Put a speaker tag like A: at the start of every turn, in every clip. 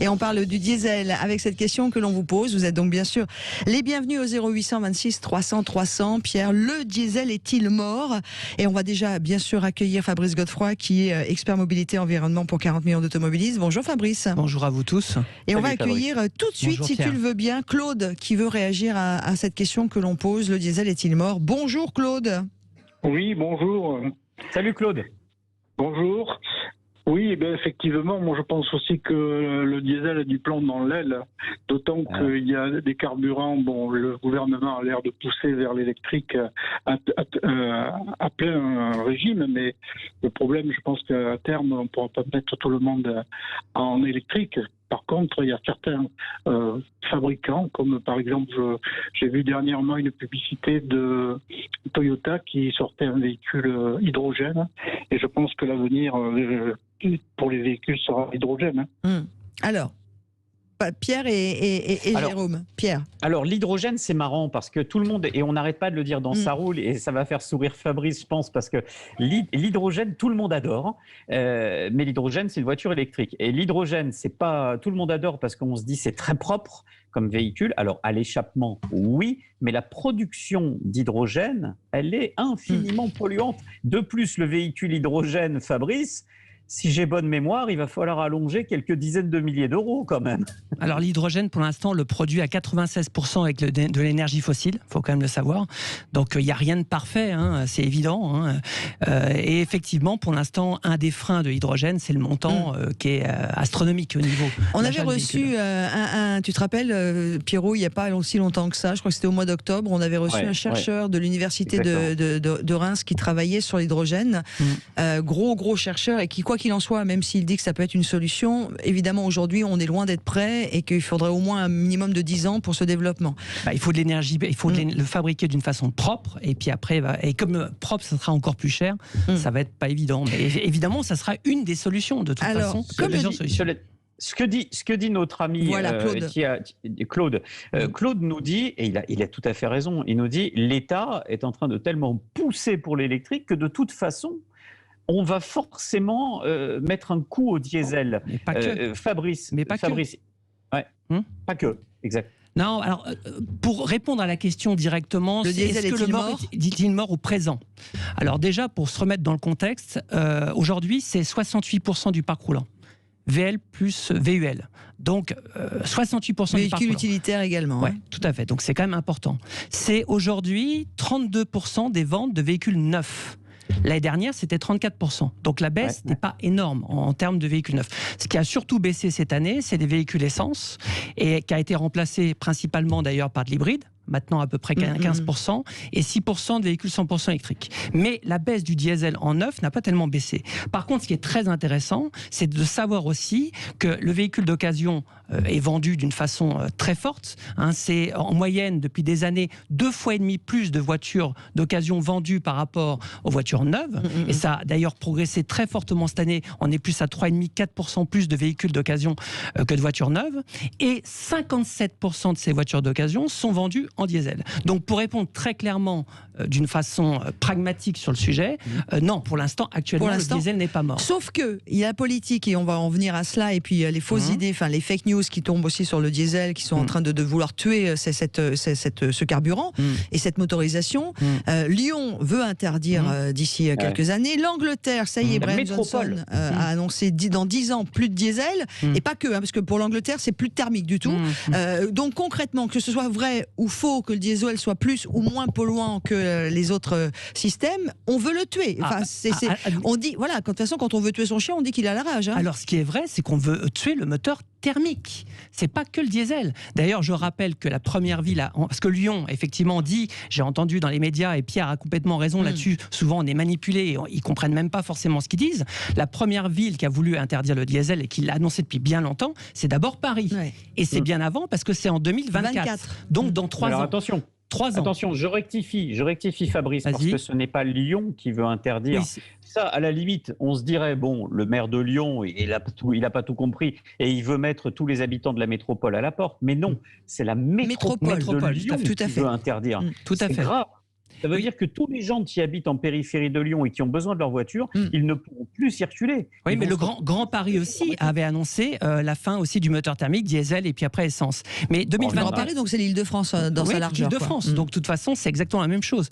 A: Et on parle du diesel avec cette question que l'on vous pose. Vous êtes donc bien sûr les bienvenus au 0826 300 300. Pierre, le diesel est-il mort? Et on va déjà bien sûr accueillir Fabrice Godefroy qui est expert mobilité environnement pour 40 millions d'automobilistes. Bonjour Fabrice.
B: Bonjour à vous tous.
A: Et on va accueillir tout de suite,
B: Bonjour,
A: si
B: Pierre.
A: tu le veux bien, Claude qui veut réagir à cette question que l'on pose. Le diesel est-il mort? Bonjour Claude.
C: Oui, bonjour.
B: Salut Claude.
C: Bonjour. Oui, effectivement, moi je pense aussi que le diesel a du plomb dans l'aile, d'autant qu'il y a des carburants, le gouvernement a l'air de pousser vers l'électrique à plein régime, mais le problème, je pense qu'à terme, on ne pourra pas mettre tout le monde en électrique. Par contre, il y a certains fabricants, comme par exemple, j'ai vu dernièrement une publicité de Toyota qui sortait un véhicule hydrogène, et je pense que l'avenir pour les véhicules sera hydrogène.
A: Alors, Pierre et Jérôme. Pierre.
D: Alors l'hydrogène, c'est marrant parce que tout le monde, et on n'arrête pas de le dire dans Ça roule, et ça va faire sourire Fabrice, je pense, parce que l'hydrogène, tout le monde adore, mais l'hydrogène, c'est une voiture électrique. Et l'hydrogène, c'est pas tout le monde adore parce qu'on se dit c'est très propre comme véhicule. Alors à l'échappement, oui, mais la production d'hydrogène, elle est infiniment polluante. De plus, le véhicule hydrogène, Fabrice, si j'ai bonne mémoire, il va falloir allonger quelques dizaines de milliers d'euros quand même.
B: Alors l'hydrogène, pour l'instant, on le produit à 96% avec de l'énergie fossile, il faut quand même le savoir. Donc il n'y a rien de parfait, c'est évident. Et effectivement, pour l'instant, un des freins de l'hydrogène, c'est le montant qui est astronomique au niveau.
A: On avait reçu tu te rappelles, Pierrot, il n'y a pas aussi longtemps que ça, je crois que c'était au mois d'octobre, on avait reçu un chercheur de l'université de Reims qui travaillait sur l'hydrogène, gros chercheur, et qui, quoi qu'il en soit, même s'il dit que ça peut être une solution, évidemment aujourd'hui on est loin d'être prêt et qu'il faudrait au moins un minimum de 10 ans pour ce développement.
B: Il faut de l'énergie, il faut le fabriquer d'une façon propre, et puis après, et comme propre ça sera encore plus cher, ça va être pas évident. Mais évidemment, ça sera une des solutions de toute façon.
D: Ce que dit notre ami
A: Claude.
D: Claude nous dit, et il a tout à fait raison, il nous dit l'État est en train de tellement pousser pour l'électrique que de toute façon, on va forcément mettre un coup au diesel.
B: Mais pas que.
D: Fabrice.
B: Mais pas
D: Fabrice.
B: que.
D: Ouais. Pas que, exact.
B: Non, alors, pour répondre à la question directement,
A: le diesel
B: est-il mort au présent? Alors déjà, pour se remettre dans le contexte, aujourd'hui, c'est 68% du parc roulant. VL plus VUL. Donc, 68% du parc roulant.
A: Véhicules utilitaires également.
B: Oui, tout à fait. Donc, c'est quand même important. C'est aujourd'hui 32% des ventes de véhicules neufs. L'année dernière, c'était 34%. Donc la baisse n'est pas énorme en termes de véhicules neufs. Ce qui a surtout baissé cette année, c'est des véhicules essence, et qui a été remplacé principalement d'ailleurs par de l'hybride, maintenant à peu près 15%, et 6% de véhicules 100% électriques. Mais la baisse du diesel en neuf n'a pas tellement baissé. Par contre, ce qui est très intéressant, c'est de savoir aussi que le véhicule d'occasion est vendu d'une façon très forte. C'est en moyenne, depuis des années, 2,5 fois plus de voitures d'occasion vendues par rapport aux voitures neuves. Et ça a d'ailleurs progressé très fortement cette année. On est plus à 3,5-4% plus de véhicules d'occasion que de voitures neuves. Et 57% de ces voitures d'occasion sont vendues en diesel. Donc pour répondre très clairement d'une façon pragmatique sur le sujet, non, pour l'instant, actuellement, le diesel n'est pas mort.
A: Sauf que il y a la politique, et on va en venir à cela, et puis les fausses idées, enfin les fake news qui tombent aussi sur le diesel, qui sont en train de vouloir tuer ce carburant et cette motorisation. Lyon veut interdire d'ici quelques années. L'Angleterre, ça y est, Brian Johnson a annoncé dans 10 ans plus de diesel, et pas que, parce que pour l'Angleterre, c'est plus thermique du tout. Donc concrètement, que ce soit vrai ou faux, que le diesel soit plus ou moins polluant que les autres systèmes, on veut le tuer. Enfin, on dit, voilà, de toute façon, quand on veut tuer son chien, on dit qu'il a la rage.
B: Alors, ce qui est vrai, c'est qu'on veut tuer le moteur thermique. C'est pas que le diesel. D'ailleurs, je rappelle que la première ville, parce que Lyon, effectivement, dit, j'ai entendu dans les médias, et Pierre a complètement raison là-dessus, souvent on est manipulé, et ils comprennent même pas forcément ce qu'ils disent. La première ville qui a voulu interdire le diesel et qui l'a annoncé depuis bien longtemps, c'est d'abord Paris. Et c'est bien avant, parce que c'est en 2024. Donc dans 3 ans.
D: Attention. 3 ans. Attention, je rectifie Fabrice, parce que ce n'est pas Lyon qui veut interdire. Ça, à la limite, on se dirait, bon, le maire de Lyon, il n'a pas tout compris, et il veut mettre tous les habitants de la métropole à la porte. Mais non, c'est la métropole de Lyon qui veut interdire.
B: Tout à fait.
D: Grave. Ça veut dire que tous les gens qui habitent en périphérie de Lyon et qui ont besoin de leur voiture, ils ne pourront plus circuler.
B: Oui, mais le Grand Paris aussi avait annoncé la fin aussi du moteur thermique, diesel et puis après essence. Mais 2024.
A: Grand Paris, donc c'est l'Île-de-France dans sa largeur.
B: L'Île-de-France. Donc de toute façon, c'est exactement la même chose.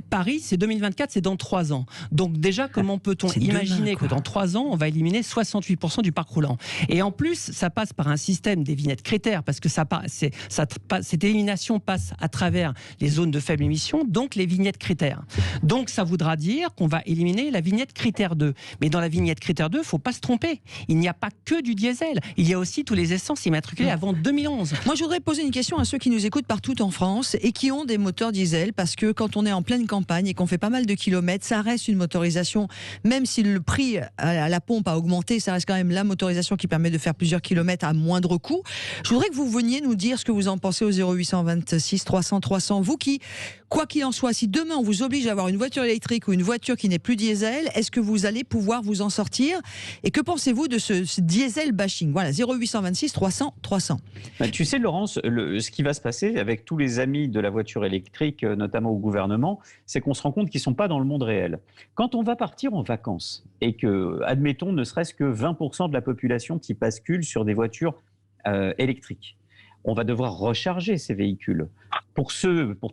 B: Paris, c'est 2024, c'est dans 3 ans. Donc déjà, comment peut-on imaginer que dans 3 ans, on va éliminer 68% du parc roulant? Et en plus, ça passe par un système des vignettes critères, parce que cette élimination passe à travers les zones de faible émission, donc les vignettes critères. Donc ça voudra dire qu'on va éliminer la vignette critère 2. Mais dans la vignette critère 2, il ne faut pas se tromper. Il n'y a pas que du diesel. Il y a aussi tous les essences immatriculées avant 2011.
A: Moi, je voudrais poser une question à ceux qui nous écoutent partout en France et qui ont des moteurs diesel, parce que quand on est en pleine campagne et qu'on fait pas mal de kilomètres, ça reste une motorisation, même si le prix à la pompe a augmenté, ça reste quand même la motorisation qui permet de faire plusieurs kilomètres à moindre coût. Je voudrais que vous veniez nous dire ce que vous en pensez au 0826 300 300. Vous qui, quoi qu'il en soit, si demain on vous oblige à avoir une voiture électrique ou une voiture qui n'est plus diesel, est-ce que vous allez pouvoir vous en sortir? Et que pensez-vous de ce diesel bashing? Voilà, 0826 300 300.
D: Tu sais, Laurence, ce qui va se passer avec tous les amis de la voiture électrique, notamment au gouvernement, c'est qu'on se rend compte qu'ils ne sont pas dans le monde réel. Quand on va partir en vacances et que, admettons, ne serait-ce que 20% de la population qui bascule sur des voitures électriques, on va devoir recharger ces véhicules. Pour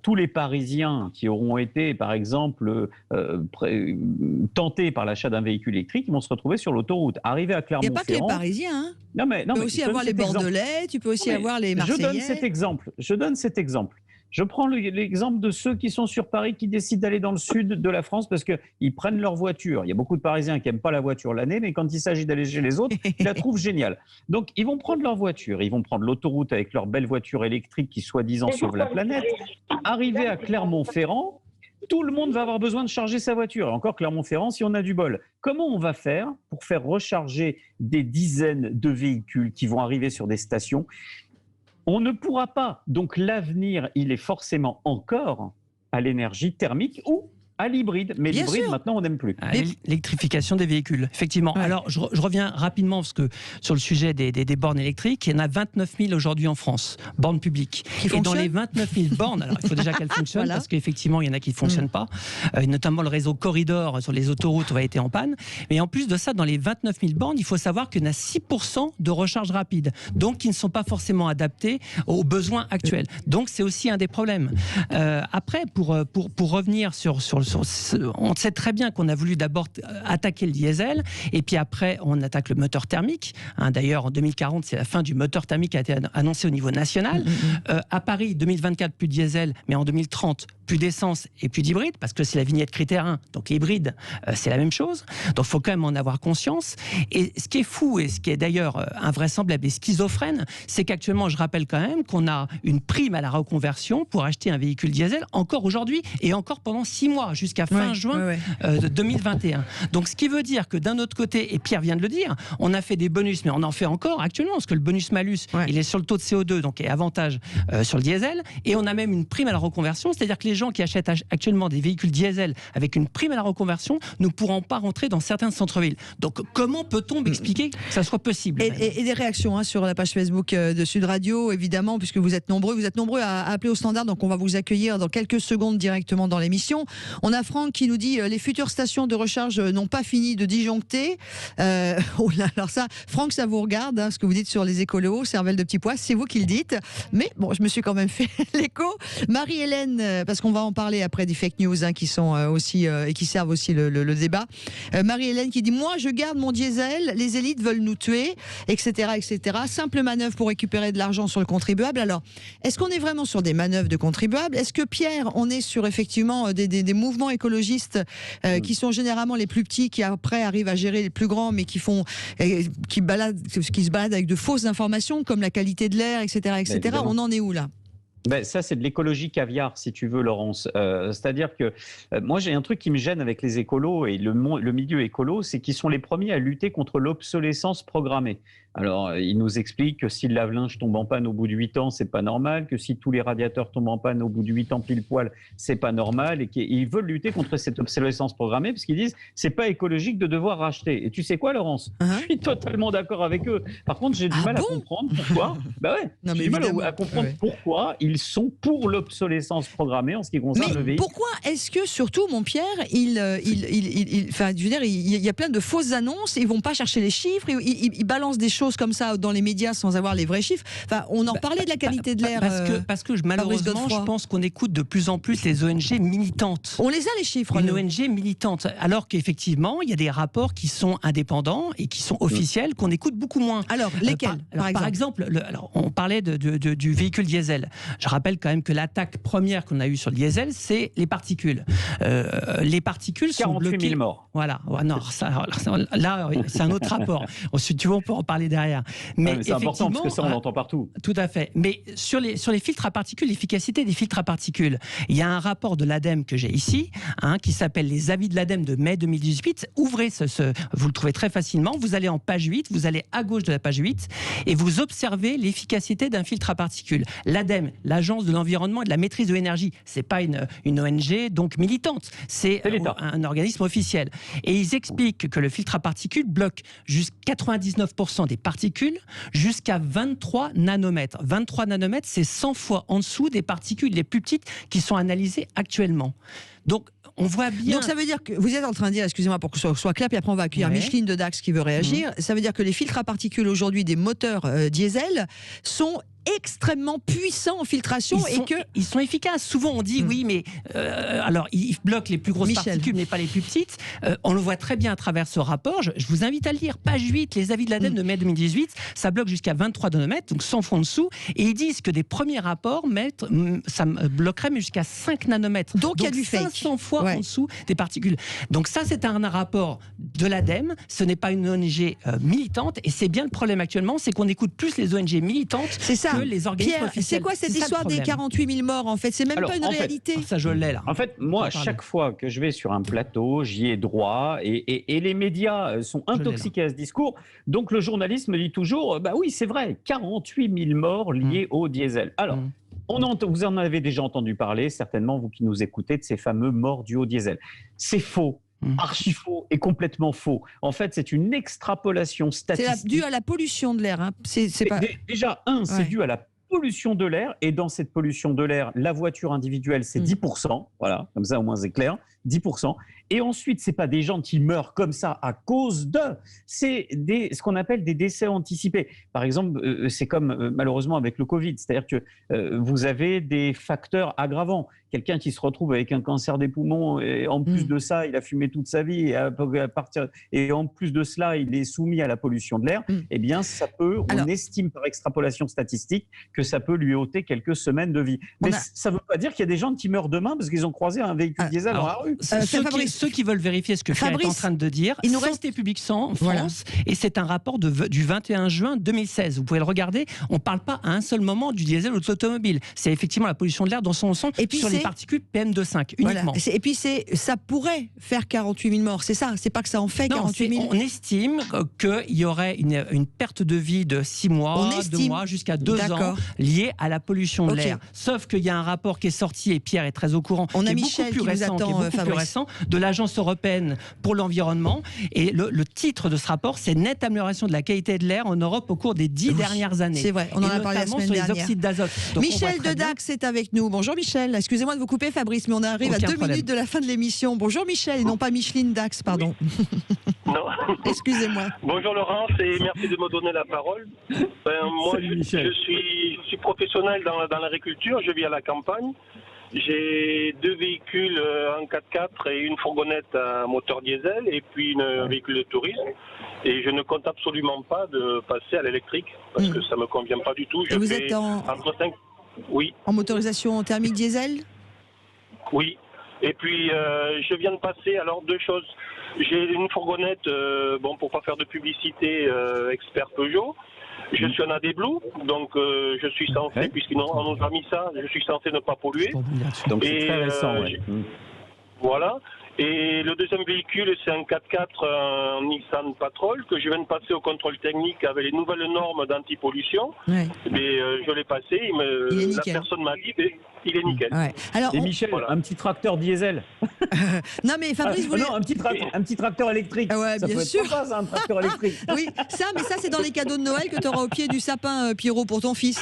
D: tous les Parisiens qui auront été, par exemple, tentés par l'achat d'un véhicule électrique, ils vont se retrouver sur l'autoroute. Arriver à Clermont-Ferrand...
A: Il n'y a pas que les Parisiens. Hein.
D: Tu
A: peux aussi avoir les Bordelais, tu peux aussi avoir les Marseillais.
D: Je donne cet exemple. Je prends l'exemple de ceux qui sont sur Paris, qui décident d'aller dans le sud de la France parce qu'ils prennent leur voiture. Il y a beaucoup de Parisiens qui n'aiment pas la voiture l'année, mais quand il s'agit d'aller chez les autres, ils la trouvent géniale. Donc, ils vont prendre leur voiture, ils vont prendre l'autoroute avec leur belle voiture électrique qui, soi-disant, sauve la planète. Arriver à Clermont-Ferrand, tout le monde va avoir besoin de charger sa voiture. Et encore Clermont-Ferrand, si on a du bol. Comment on va faire pour faire recharger des dizaines de véhicules qui vont arriver sur des stations ? On ne pourra pas. Donc l'avenir, il est forcément encore à l'énergie thermique ou à l'hybride. Mais l'hybride, maintenant, on n'aime plus.
B: L'électrification des véhicules, effectivement. Ouais. Alors, je reviens rapidement parce que sur le sujet des bornes électriques, il y en a 29 000 aujourd'hui en France, bornes publiques. Et dans les 29 000 bornes, alors il faut déjà qu'elles fonctionnent, parce qu'effectivement, il y en a qui ne fonctionnent pas. Notamment le réseau Corridor sur les autoroutes a été en panne. Mais en plus de ça, dans les 29 000 bornes, il faut savoir qu'il y en a 6% de recharge rapide, donc qui ne sont pas forcément adaptés aux besoins actuels. Donc, c'est aussi un des problèmes. Après, pour revenir sur on sait très bien qu'on a voulu d'abord attaquer le diesel et puis après on attaque le moteur thermique. D'ailleurs en 2040 c'est la fin du moteur thermique qui a été annoncé au niveau national. À Paris 2024 plus de diesel, mais en 2030 plus d'essence et plus d'hybride, parce que c'est la vignette critère 1, donc l'hybride c'est la même chose. Donc il faut quand même en avoir conscience. Et ce qui est fou et ce qui est d'ailleurs invraisemblable et schizophrène, c'est qu'actuellement je rappelle quand même qu'on a une prime à la reconversion pour acheter un véhicule diesel encore aujourd'hui et encore pendant 6 mois jusqu'à fin juin 2021. Donc ce qui veut dire que d'un autre côté, et Pierre vient de le dire, on a fait des bonus, mais on en fait encore actuellement, parce que le bonus-malus, il est sur le taux de CO2, donc est avantage sur le diesel, et on a même une prime à la reconversion, c'est-à-dire que les gens qui achètent actuellement des véhicules diesel avec une prime à la reconversion ne pourront pas rentrer dans certains centres-villes. Donc comment peut-on expliquer que ça soit possible?
A: Et des réactions sur la page Facebook de Sud Radio, évidemment, puisque vous êtes nombreux à appeler au standard, donc on va vous accueillir dans quelques secondes directement dans l'émission. On a Franck qui nous dit les futures stations de recharge n'ont pas fini de disjoncter. Oh là, alors ça, Franck, ça vous regarde, ce que vous dites sur les écolos, cervelle de petit pois, c'est vous qui le dites. Mais bon, je me suis quand même fait l'écho. Marie-Hélène, parce qu'on va en parler après des fake news qui sont aussi et qui servent aussi le débat. Marie-Hélène qui dit moi, je garde mon diesel, les élites veulent nous tuer, etc., etc. Simple manœuvre pour récupérer de l'argent sur le contribuable. Alors, est-ce qu'on est vraiment sur des manœuvres de contribuables? Est-ce que Pierre, on est sur effectivement des mouvements écologistes qui sont généralement les plus petits, qui après arrivent à gérer les plus grands, mais qui se baladent avec de fausses informations comme la qualité de l'air, etc., etc. On en est où là?
D: Ça, c'est de l'écologie caviar, si tu veux, Laurence. C'est-à-dire que moi, j'ai un truc qui me gêne avec les écolos et le milieu écolo, c'est qu'ils sont les premiers à lutter contre l'obsolescence programmée. Alors, il nous explique que si le lave-linge tombe en panne au bout de 8 ans, c'est pas normal, que si tous les radiateurs tombent en panne au bout de 8 ans pile poil, c'est pas normal, et qu'ils veulent lutter contre cette obsolescence programmée, parce qu'ils disent c'est pas écologique de devoir racheter. Et tu sais quoi, Laurence? Je suis totalement d'accord avec eux. Par contre, j'ai du mal à comprendre pourquoi. Bah ouais, j'ai du mal à comprendre pourquoi ils sont pour l'obsolescence programmée en ce qui concerne le véhicule.
A: Pourquoi est-ce que, surtout, mon Pierre, il y a plein de fausses annonces, ils vont pas chercher les chiffres, ils balancent des choses comme ça dans les médias sans avoir les vrais chiffres. Enfin, on en parlait de la qualité de l'air.
B: Parce que malheureusement, je pense qu'on écoute de plus en plus les ONG militantes.
A: On les a, les chiffres.
B: Une ONG militante. Alors qu'effectivement, il y a des rapports qui sont indépendants et qui sont officiels, qu'on écoute beaucoup moins.
A: Alors, lesquels
B: par exemple, on parlait du véhicule diesel. Je rappelle quand même que l'attaque première qu'on a eue sur le diesel, c'est les particules. Les particules sont bloquées.
D: 48 000 morts.
B: Voilà. Non, là, c'est un autre rapport. Si tu veux, on peut en parler derrière. Mais
D: c'est important parce que ça, on l'entend partout.
B: Tout à fait. Mais sur les filtres à particules, l'efficacité des filtres à particules, il y a un rapport de l'ADEME que j'ai ici, qui s'appelle les avis de l'ADEME de mai 2018. Ouvrez vous le trouvez très facilement. Vous allez en page 8, vous allez à gauche de la page 8 et vous observez l'efficacité d'un filtre à particules. L'ADEME, l'Agence de l'environnement et de la maîtrise de l'énergie, c'est pas une ONG donc militante, c'est un organisme officiel. Et ils expliquent que le filtre à particules bloque jusqu'à 99% des particules jusqu'à 23 nanomètres. 23 nanomètres, c'est 100 fois en dessous des particules les plus petites qui sont analysées actuellement. Donc, on voit bien...
A: Donc ça veut dire que vous êtes en train de dire, excusez-moi pour que ce soit clair, puis après on va accueillir Micheline de Dax qui veut réagir. Ça veut dire que les filtres à particules aujourd'hui des moteurs diesel sont extrêmement puissants en filtration
B: ils sont efficaces. Souvent on dit oui, mais alors ils bloquent les plus grosses particules, mais pas les plus petites. On le voit très bien à travers ce rapport. Je vous invite à le lire. Page 8, les avis de l'ADEME de mai 2018, ça bloque jusqu'à 23 nanomètres, donc 100 fois en dessous. Et ils disent que des premiers rapports ça bloquerait jusqu'à 5 nanomètres.
A: Donc il y a du fake.
B: 500 fois en dessous des particules. Donc ça, c'est un rapport de l'ADEME. Ce n'est pas une ONG militante. Et c'est bien le problème actuellement, c'est qu'on écoute plus les ONG militantes que les organismes officiels.
A: C'est quoi cette histoire des 48 000 morts en fait? C'est même pas une réalité.
B: Ça, je l'ai là.
D: En fait, moi, chaque fois que je vais sur un plateau, j'y ai droit et les médias sont intoxiqués à ce discours. Donc le journaliste me dit toujours, bah oui, c'est vrai, 48 000 morts liés au diesel. Alors, vous en avez déjà entendu parler, certainement, vous qui nous écoutez, de ces fameux morts dus au diesel. C'est faux. Archi faux et complètement faux. En fait, c'est une extrapolation statistique.
A: C'est dû à la pollution de l'air.
D: Déjà, c'est dû à la pollution de l'air. Et dans cette pollution de l'air, la voiture individuelle, c'est 10%. Voilà, comme ça, au moins, c'est clair. 10%. Et ensuite, ce n'est pas des gens qui meurent comme ça à cause de. C'est ce qu'on appelle des décès anticipés. Par exemple, c'est comme malheureusement avec le Covid. C'est-à-dire que vous avez des facteurs aggravants. Quelqu'un qui se retrouve avec un cancer des poumons et en plus de ça, il a fumé toute sa vie et en plus de cela, il est soumis à la pollution de l'air, eh bien, ça peut, on estime par extrapolation statistique que ça peut lui ôter quelques semaines de vie. Mais ça ne veut pas dire qu'il y a des gens qui meurent demain parce qu'ils ont croisé un véhicule diesel dans la rue.
B: Ceux qui veulent vérifier ce que Pierre est en train de dire, il nous Santé publique en France, et c'est un rapport du 21 juin 2016. Vous pouvez le regarder. On ne parle pas à un seul moment du diesel ou de l'automobile. C'est effectivement la pollution de l'air dans son ensemble sur les particules PM2,5 uniquement.
A: Voilà. Et puis ça pourrait faire 48 000 morts, c'est ça? C'est pas que ça en fait 48 000?
B: On estime qu'il y aurait une perte de vie de 6 mois, 2 mois, jusqu'à 2 ans liée à la pollution de l'air. Sauf qu'il y a un rapport qui est sorti, et Pierre est très au courant,
A: on a Michel qui nous attend,
B: plus récent, de l'Agence européenne pour l'environnement. Et le titre de ce rapport, c'est Nette amélioration de la qualité de l'air en Europe au cours des 10 dernières années.
A: C'est vrai, on en a parlé la semaine dernière.
B: Les oxydes d'azote.
A: Michel de Dax est avec nous. Bonjour Michel, excusez-moi de vous couper Fabrice, mais on arrive à 2 minutes de la fin de l'émission. Bonjour Michel, et non pas Micheline Dax, pardon.
E: Non.
A: Excusez-moi.
E: Bonjour Laurence et merci de me donner la parole. Moi, je suis professionnel dans l'agriculture, je vis à la campagne. J'ai 2 véhicules, un 4x4 et une fourgonnette à moteur diesel et puis un véhicule de tourisme. Et je ne compte absolument pas de passer à l'électrique parce que ça ne me convient pas du tout.
A: Et vous êtes en motorisation thermique diesel?
E: Oui. Et puis je viens de passer, alors 2 choses. J'ai une fourgonnette, pour pas faire de publicité, expert Peugeot. Je suis en AD Blue, donc je suis censé, puisqu'on nous a mis ça, je suis censé ne pas polluer.
D: Donc c'est très récent.
E: Voilà. Et le deuxième véhicule, c'est un 4x4 un Nissan Patrol que je viens de passer au contrôle technique avec les nouvelles normes d'antipollution.
A: Ouais.
E: Mais je l'ai passé, la personne m'a dit il est nickel.
A: Ouais. Alors,
D: et Michel, un petit tracteur diesel.
A: Non mais Fabrice voulait...
D: Non, un petit tracteur électrique.
A: Ouais,
D: ça
A: bien
D: peut
A: sûr.
D: être sympa, ça, un tracteur électrique.
A: Oui, mais ça c'est dans les cadeaux de Noël que tu auras au pied du sapin, Pierrot, pour ton fils.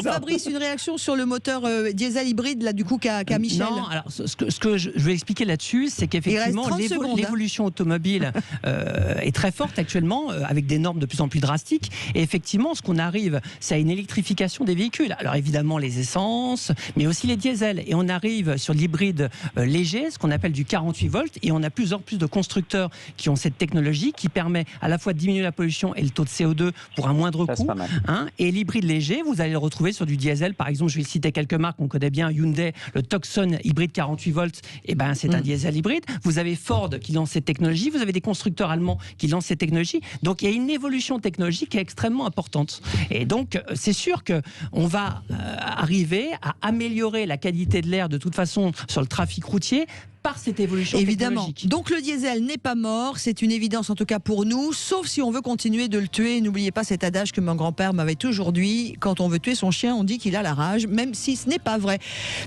A: Fabrice, une réaction sur le moteur diesel hybride là du coup qu'a Michel.
B: Non, alors ce que je vais expliquer là-dessus, c'est qu'effectivement l'évolution automobile est très forte actuellement, avec des normes de plus en plus drastiques. Et effectivement, ce qu'on arrive, c'est à une électrification des véhicules. Alors évidemment les essences, mais aussi les diesels. Et on arrive sur l'hybride léger, ce qu'on appelle du 48 volts. Et on a plus en plus de constructeurs qui ont cette technologie qui permet à la fois de diminuer la pollution et le taux de CO2 pour un moindre coût. Et l'hybride léger, vous allez le retrouver sur du diesel. Par exemple, je vais citer quelques marques qu'on connaît bien. Hyundai, le Tucson hybride 48 volts, c'est un diesel hybride. Vous avez Ford qui lance cette technologie. Vous avez des constructeurs allemands qui lancent cette technologie. Donc il y a une évolution technologique qui est extrêmement importante. Et donc c'est sûr qu'on va arriver à améliorer la qualité de l'air de toute façon sur le trafic routier par cette évolution technologique.
A: Donc le diesel n'est pas mort, c'est une évidence en tout cas pour nous, sauf si on veut continuer de le tuer. N'oubliez pas cet adage que mon grand-père m'avait toujours dit, quand on veut tuer son chien, on dit qu'il a la rage, même si ce n'est pas vrai.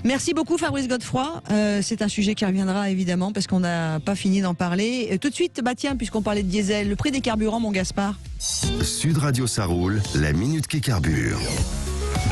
A: Merci beaucoup Fabrice Godefroy, c'est un sujet qui reviendra évidemment parce qu'on n'a pas fini d'en parler. Tout de suite, tiens, puisqu'on parlait de diesel, le prix des carburants, mon Gaspard.
F: Sud Radio ça roule, la minute qui carbure.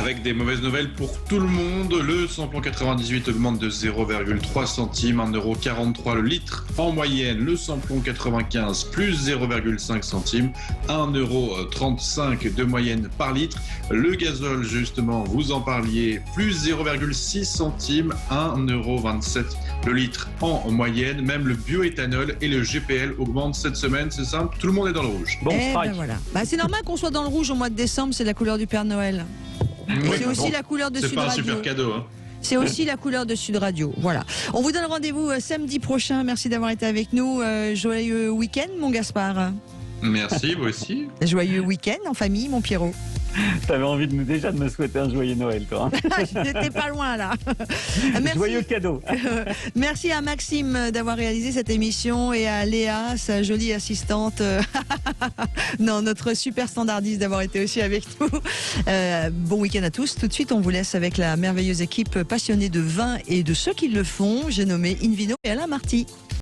G: Avec des mauvaises nouvelles pour tout le monde, le samplon 98 augmente de 0,3 centimes, 1,43 € le litre. En moyenne, le samplon 95 plus 0,5 centimes, 1,35 € de moyenne par litre. Le gazole, justement, vous en parliez, plus 0,6 centimes, 1,27 € le litre en moyenne. Même le bioéthanol et le GPL augmentent cette semaine, c'est simple, tout le monde est dans le rouge.
D: Bon,
A: voilà. C'est normal qu'on soit dans le rouge au mois de décembre, c'est la couleur du Père Noël.
G: Oui,
A: c'est aussi la couleur de Sud Radio.
G: C'est pas un super cadeau. Hein.
A: C'est aussi la couleur de Sud Radio. Voilà. On vous donne rendez-vous samedi prochain. Merci d'avoir été avec nous. Joyeux week-end, mon Gaspard.
G: Merci, vous aussi.
A: Joyeux week-end en famille, mon Pierrot.
D: T'avais envie de me souhaiter un joyeux Noël, toi.
A: J'étais pas loin, là. Merci.
D: Joyeux cadeau.
A: Merci à Maxime d'avoir réalisé cette émission et à Léa, sa jolie assistante. Non, notre super standardiste d'avoir été aussi avec nous. Bon week-end à tous. Tout de suite, on vous laisse avec la merveilleuse équipe passionnée de vin et de ceux qui le font. J'ai nommé Invino et Alain Marty.